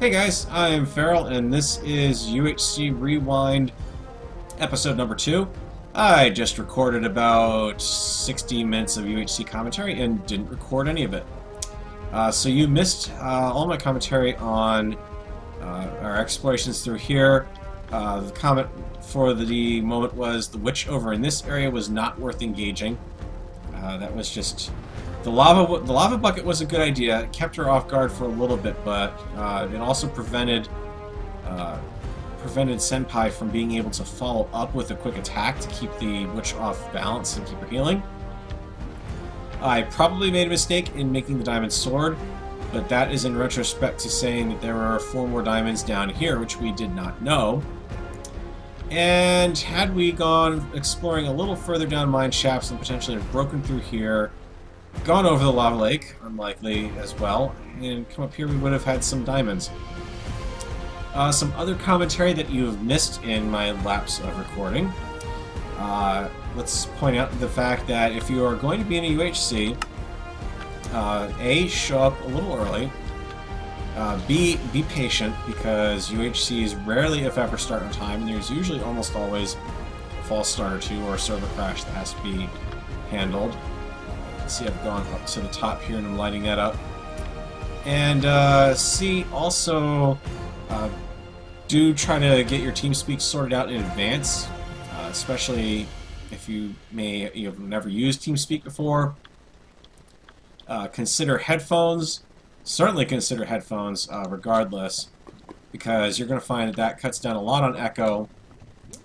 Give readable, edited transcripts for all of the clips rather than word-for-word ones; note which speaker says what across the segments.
Speaker 1: Hey guys, I'm Farrell, and this is UHC Rewind, episode number 2. I just recorded about 60 minutes of UHC commentary and didn't record any of it. So you missed all my commentary on our explorations through here. The comment for the moment was the witch over in this area was not worth engaging. That was just... The lava bucket was a good idea. It kept her off guard for a little bit, but it also prevented Senpai from being able to follow up with a quick attack to keep the witch off balance and keep her healing. I probably made a mistake in making the diamond sword, but that is in retrospect to saying that there are 4 more diamonds down here, which we did not know. And had we gone exploring a little further down mine shafts and potentially have broken through here, gone over the lava lake, unlikely as well, and come up here, we would have had some diamonds. Some other commentary that you have missed in my lapse of recording. Let's point out the fact that if you are going to be in a UHC, A, show up a little early, B, be patient, because UHCs rarely, if ever, start on time, and there's usually almost always a false start or two or a server crash that has to be handled. See, I've gone up to the top here and I'm lighting that up. And C, also do try to get your TeamSpeak sorted out in advance, especially if you've never used TeamSpeak before. Consider headphones. Certainly consider headphones regardless, because you're going to find that cuts down a lot on echo.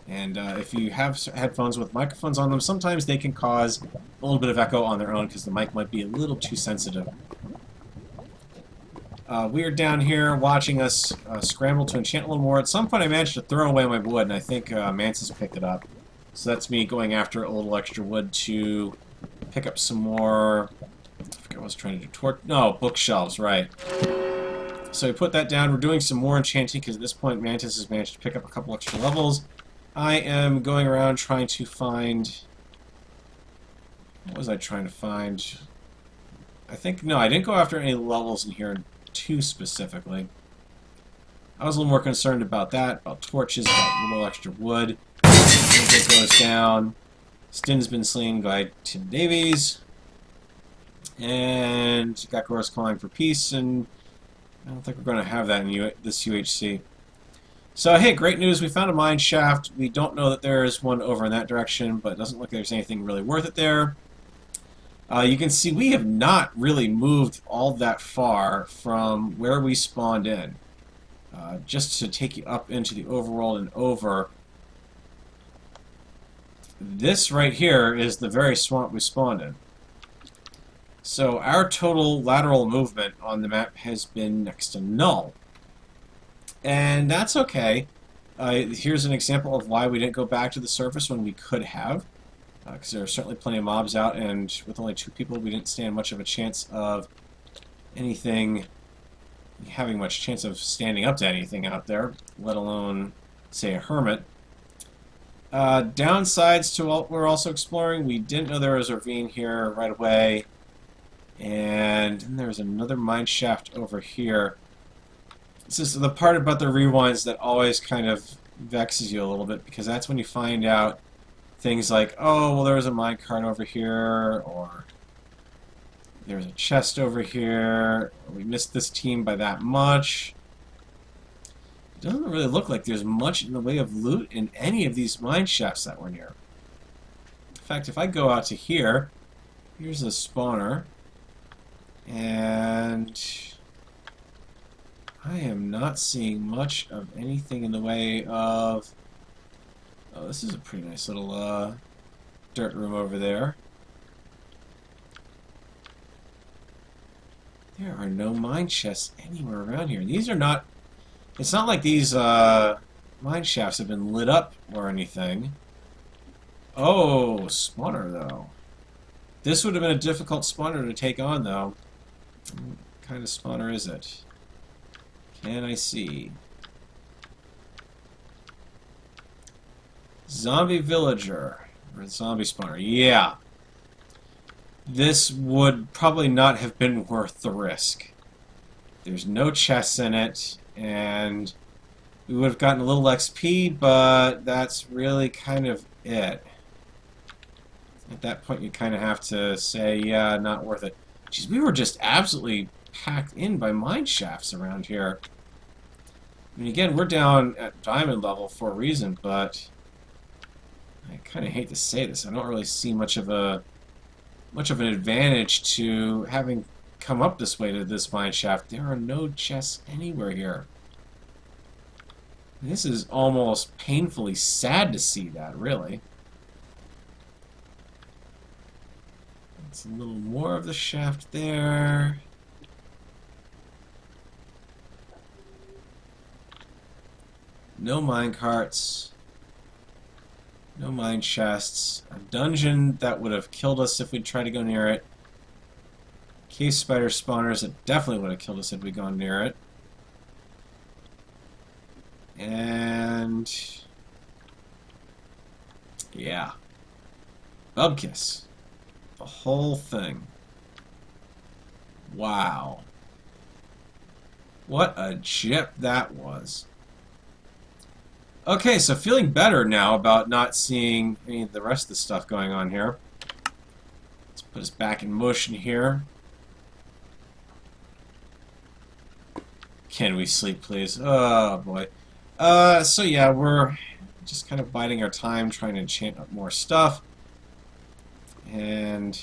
Speaker 1: And if you have headphones with microphones on them, sometimes they can cause a little bit of echo on their own because the mic might be a little too sensitive. We are down here watching us scramble to enchant a little more. At some point I managed to throw away my wood, and I think Mantis picked it up. So that's me going after a little extra wood to pick up some more... I forget what I was trying to do. No, bookshelves, right. So we put that down. We're doing some more enchanting because at this point Mantis has managed to pick up a couple extra levels. I am going around trying to find... What was I trying to find? No, I didn't go after any levels in here too specifically. I was a little more concerned about that, about torches, about a little extra wood. It goes down. Stin's been slain by Tim Davies. And Gakura's calling for peace, and I don't think we're going to have that in this UHC. So, hey, great news. We found a mine shaft. We don't know that there is one over in that direction, but it doesn't look like there's anything really worth it there. You can see we have not really moved all that far from where we spawned in. Just to take you up into the overworld and over, this right here is the very swamp we spawned in. So our total lateral movement on the map has been next to null. And that's okay. Here's an example of why we didn't go back to the surface when we could have. Because there are certainly plenty of mobs out, and with only 2 people, we didn't stand much of a chance of having much chance of standing up to anything out there, let alone, say, a hermit. Downsides to what we're also exploring, we didn't know there was a ravine here right away. And then there's another mine shaft over here. This is the part about the rewinds that always kind of vexes you a little bit, because that's when you find out things like, oh, well, there was a minecart over here, or there's a chest over here, or we missed this team by that much. It doesn't really look like there's much in the way of loot in any of these mine shafts that we're near. In fact, if I go out to here, here's a spawner, and I am not seeing much of anything in the way of... Oh, this is a pretty nice little dirt room over there. There are no mine chests anywhere around here. These are not... It's not like these mine shafts have been lit up or anything. Oh, spawner, though. This would have been a difficult spawner to take on, though. What kind of spawner is it? Can I see? Zombie villager. Or zombie spawner. Yeah. This would probably not have been worth the risk. There's no chests in it, and we would have gotten a little XP, but that's really kind of it. At that point, you kind of have to say, yeah, not worth it. Jeez, we were just absolutely packed in by mine shafts around here. I mean, again, we're down at diamond level for a reason, but I kind of hate to say this. I don't really see much of an advantage to having come up this way to this mine shaft. There are no chests anywhere here. This is almost painfully sad to see that, really. It's a little more of the shaft there. No mine carts. No mine chests. A dungeon that would have killed us if we'd tried to go near it. Cave spider spawners that definitely would have killed us if we'd gone near it. And yeah, Bubkiss, the whole thing. Wow, what a jip that was. Okay, so feeling better now about not seeing any of the rest of the stuff going on here. Let's put us back in motion here. Can we sleep, please? Oh boy. So yeah, we're just kind of biding our time, trying to enchant up more stuff. And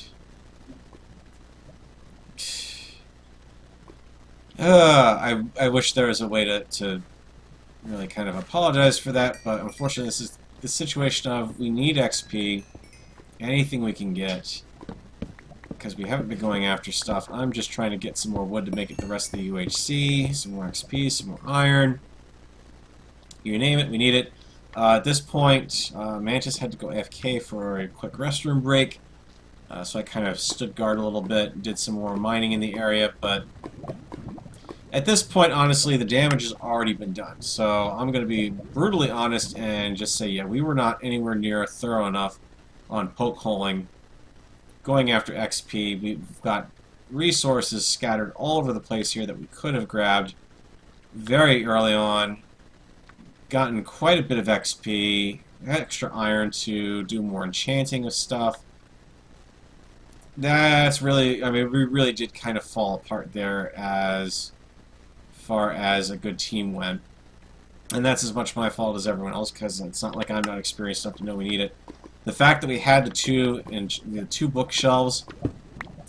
Speaker 1: I wish there was a way to really kind of apologize for that, but unfortunately this is the situation of we need XP, anything we can get, because we haven't been going after stuff. I'm just trying to get some more wood to make it the rest of the UHC, some more XP, some more iron. You name it, we need it. At this point, Mantis had to go AFK for a quick restroom break, so I kind of stood guard a little bit, did some more mining in the area, but at this point, honestly, the damage has already been done. So I'm going to be brutally honest and just say, yeah, we were not anywhere near thorough enough on poke holing, going after XP. We've got resources scattered all over the place here that we could have grabbed very early on, gotten quite a bit of XP, extra iron to do more enchanting of stuff. That's really, I mean, we really did kind of fall apart there as far as a good team went. And that's as much my fault as everyone else, because it's not like I'm not experienced enough to know we need it. The fact that we had the two bookshelves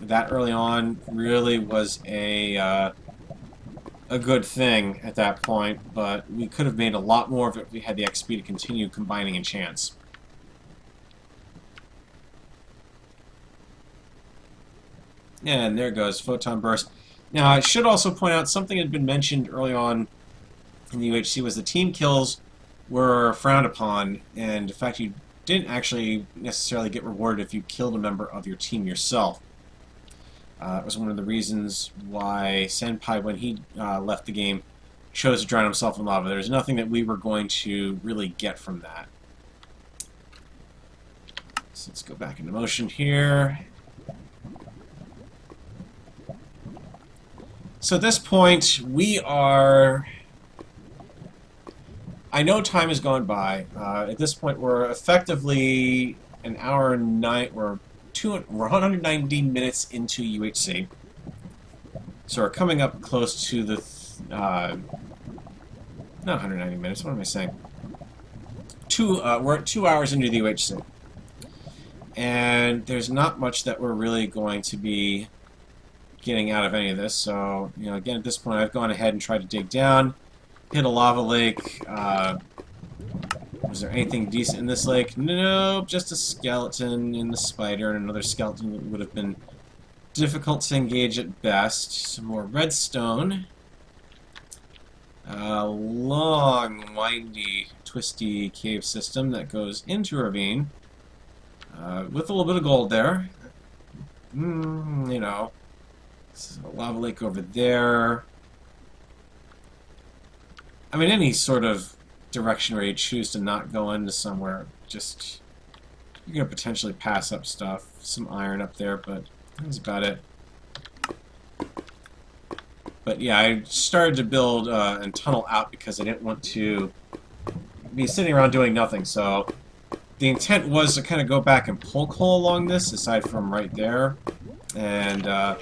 Speaker 1: that early on really was a good thing at that point, but we could have made a lot more of it if we had the XP to continue combining enchants. And there goes Photon Burst. Now, I should also point out something had been mentioned early on in the UHC was the team kills were frowned upon, and in fact you didn't actually necessarily get rewarded if you killed a member of your team yourself. It was one of the reasons why Senpai, when he left the game, chose to drown himself in lava. There's nothing that we were going to really get from that. So let's go back into motion here. So at this point, we are... I know time has gone by. At this point, we're effectively an hour and we're 190 minutes into UHC. So we're coming up close to the... not 190 minutes, what am I saying? We're at 2 hours into the UHC. And there's not much that we're really going to be getting out of any of this. So, you know, again, at this point, I've gone ahead and tried to dig down, hit a lava lake. Was there anything decent in this lake? Nope, just a skeleton in the spider and another skeleton that would have been difficult to engage at best. Some more redstone. Long, windy, twisty cave system that goes into a ravine. With a little bit of gold there. You know. This is a lava lake over there. I mean, any sort of direction where you choose to not go into somewhere, just you're going to potentially pass up stuff. Some iron up there, but that's about it. But yeah, I started to build and tunnel out because I didn't want to be sitting around doing nothing. So the intent was to kind of go back and poke hole along this, aside from right there. And I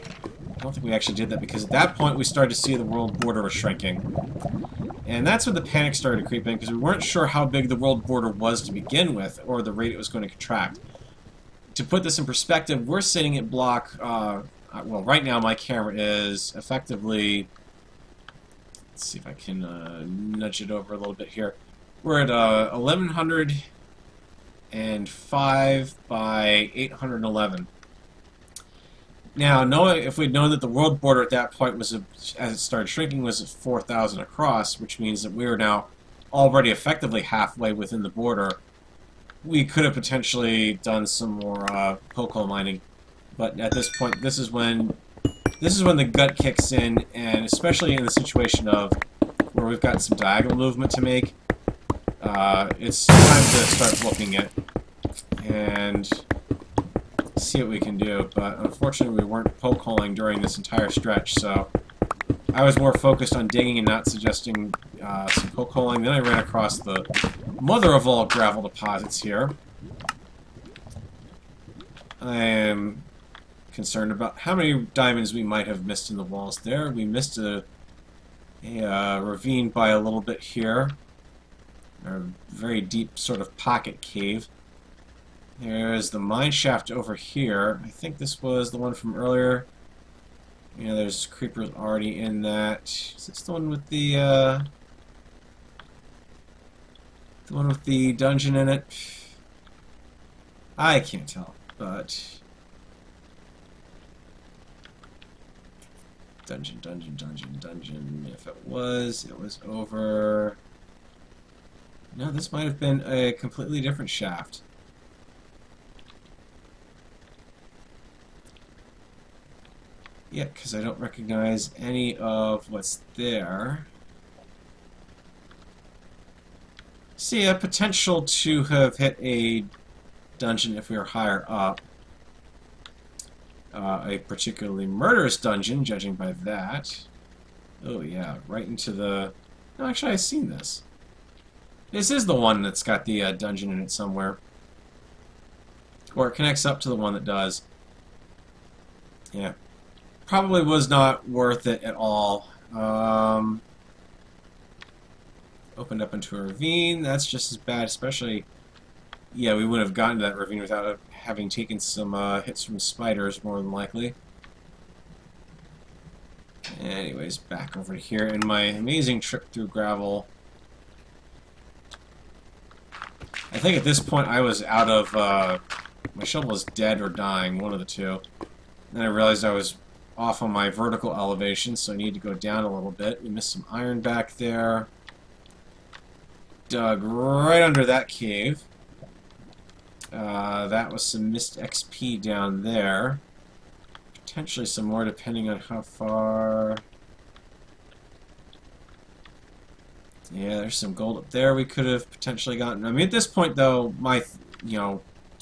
Speaker 1: don't think we actually did that because at that point we started to see the world border was shrinking. And that's when the panic started to creep in because we weren't sure how big the world border was to begin with or the rate it was going to contract. To put this in perspective, we're sitting at block, well, right now my camera is effectively, let's see if I can nudge it over a little bit here. We're at 1105 by 811. Now, if we'd known that the world border at that point was, as it started shrinking, was at 4,000 across, which means that we are now already effectively halfway within the border, we could have potentially done some more poke hole mining. But at this point, this is when the gut kicks in, and especially in the situation of where we've got some diagonal movement to make, it's time to start looking at and see what we can do. But unfortunately, we weren't poke holing during this entire stretch, so I was more focused on digging and not suggesting some poke holing. Then I ran across the mother of all gravel deposits here. I am concerned about how many diamonds we might have missed in the walls there. We missed a ravine by a little bit here. A very deep sort of pocket cave. There's the mine shaft over here. I think this was the one from earlier. Yeah, there's creepers already in that. Is this the one with the one with the dungeon in it? I can't tell, but dungeon. If it was over. No, this might have been a completely different shaft. Yeah, because I don't recognize any of what's there. See a potential to have hit a dungeon if we were higher up. A particularly murderous dungeon, judging by that. Oh yeah, right into the... No, actually I've seen this. This is the one that's got the dungeon in it somewhere. Or it connects up to the one that does. Yeah. Probably was not worth it at all. Opened up into a ravine. That's just as bad, especially... Yeah, we wouldn't have gotten to that ravine without having taken some hits from spiders, more than likely. Anyways, back over to here in my amazing trip through gravel. I think at this point I was out of... my shovel was dead or dying, one of the two. Then I realized I was off on my vertical elevation, so I need to go down a little bit. We missed some iron back there. Dug right under that cave. That was some missed XP down there. Potentially some more depending on how far... Yeah, there's some gold up there we could have potentially gotten. I mean, at this point, though, when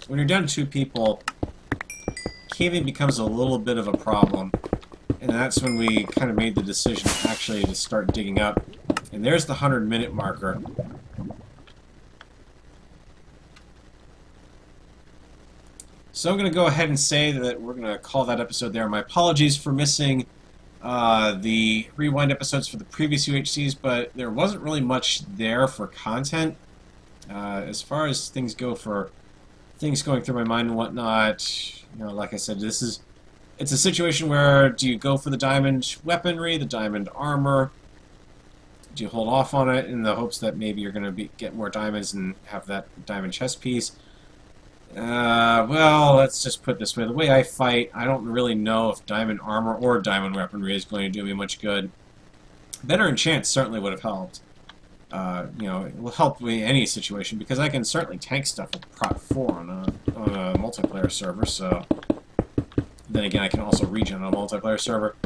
Speaker 1: you're down to 2 people, caving becomes a little bit of a problem. And that's when we kind of made the decision actually to start digging up. And there's the 100-minute marker. So I'm going to go ahead and say that we're going to call that episode there. My apologies for missing the rewind episodes for the previous UHCs, but there wasn't really much there for content. As far as things go for things going through my mind and whatnot, like I said, it's a situation where do you go for the diamond weaponry, the diamond armor? Do you hold off on it in the hopes that maybe you're going to get more diamonds and have that diamond chest piece? Well, let's just put it this way. The way I fight, I don't really know if diamond armor or diamond weaponry is going to do me much good. Better enchant certainly would have helped. It will help me in any situation because I can certainly tank stuff with Prot 4 on a multiplayer server, so... Then again, I can also regen on a multiplayer server.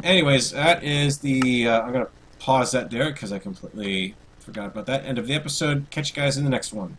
Speaker 1: Anyways, that is the... I'm going to pause that there because I completely forgot about that. End of the episode. Catch you guys in the next one.